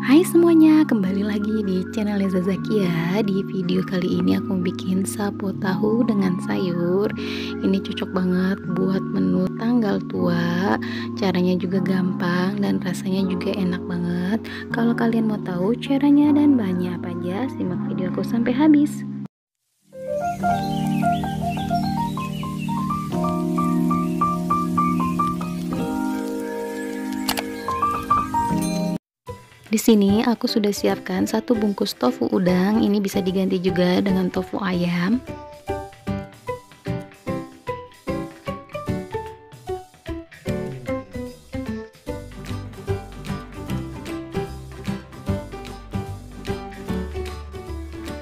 Hai semuanya, kembali lagi di channel Leza Zakia. Di video kali ini aku bikin sapo tahu dengan sayur. Ini cocok banget buat menu tanggal tua. Caranya juga gampang dan rasanya juga enak banget. Kalau kalian mau tahu caranya dan bahannya apa aja, simak video aku sampai habis. Di sini aku sudah siapkan satu bungkus tofu udang. Ini bisa diganti juga dengan tofu ayam.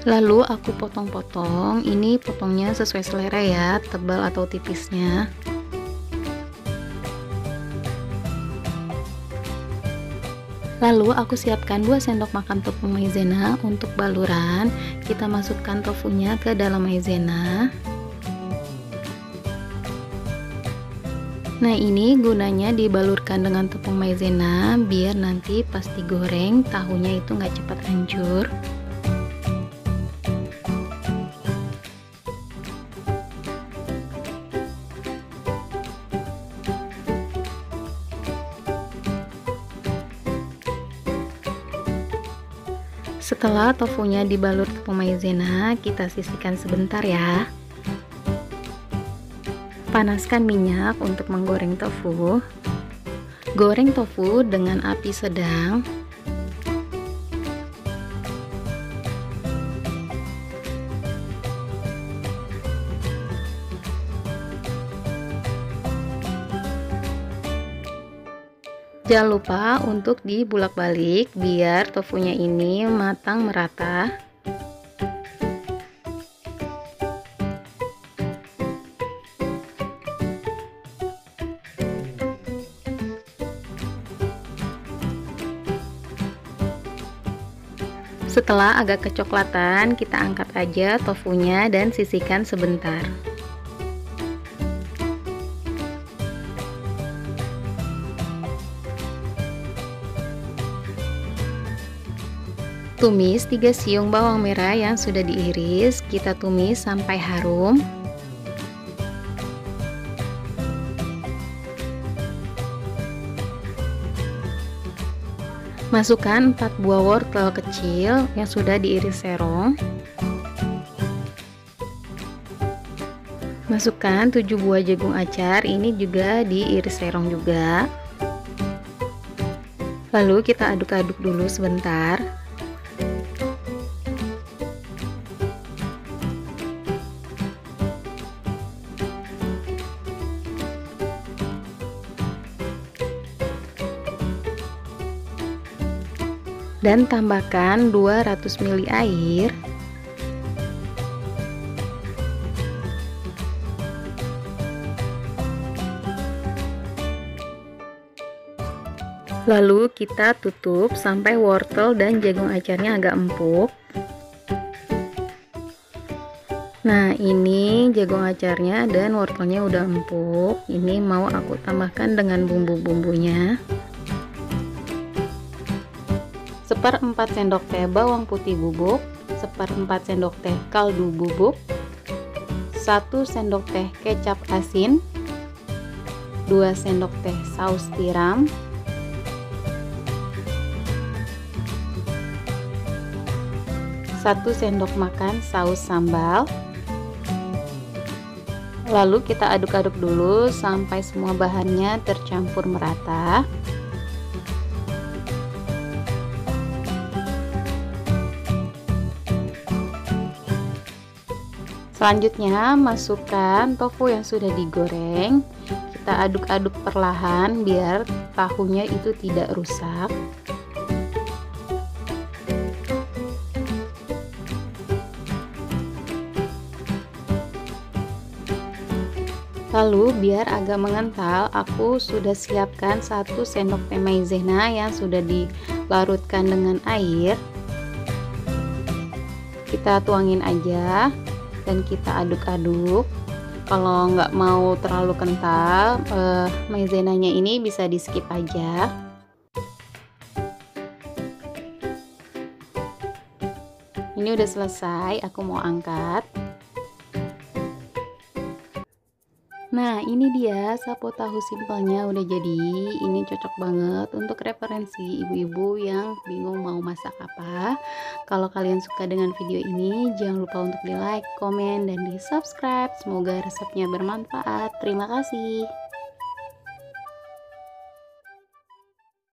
Lalu aku potong-potong. Ini potongnya sesuai selera ya, tebal atau tipisnya. Lalu aku siapkan 2 sendok makan tepung maizena untuk baluran. Kita masukkan tofunya ke dalam maizena. Nah, ini gunanya dibalurkan dengan tepung maizena biar nanti pas digoreng tahunya itu nggak cepat hancur. Setelah tofunya dibalut tepung maizena, kita sisihkan sebentar ya. Panaskan minyak untuk menggoreng tofu. Goreng tofu dengan api sedang. Jangan lupa untuk dibulak-balik biar tofunya ini matang merata. Setelah agak kecoklatan, kita angkat aja tofunya dan sisihkan sebentar. Tumis 3 siung bawang merah yang sudah diiris, kita tumis sampai harum. Masukkan 4 buah wortel kecil yang sudah diiris serong. Masukkan 7 buah jagung acar, ini juga diiris serong juga. Lalu kita aduk-aduk dulu sebentar. Dan tambahkan 200 ml air. Lalu kita tutup sampai wortel dan jagung acarnya agak empuk. Nah, ini jagung acarnya dan wortelnya udah empuk. Ini mau aku tambahkan dengan bumbu-bumbunya. 1/4 sendok teh bawang putih bubuk, 1/4 sendok teh kaldu bubuk, 1 sendok teh kecap asin, 2 sendok teh saus tiram, 1 sendok makan saus sambal. Lalu kita aduk-aduk dulu sampai semua bahannya tercampur merata. Selanjutnya masukkan tofu yang sudah digoreng. Kita aduk-aduk perlahan biar tahunya itu tidak rusak. Lalu biar agak mengental, aku sudah siapkan 1 sendok teh maizena yang sudah dilarutkan dengan air. Kita tuangin aja dan kita aduk-aduk. Kalau nggak mau terlalu kental, maizenanya ini bisa di skip aja. Ini udah selesai, aku mau angkat. Nah, ini dia sapo tahu simpelnya udah jadi. Ini cocok banget untuk referensi ibu-ibu yang bingung mau masak apa. Kalau kalian suka dengan video ini, jangan lupa untuk di like, komen, dan di subscribe. Semoga resepnya bermanfaat. Terima kasih.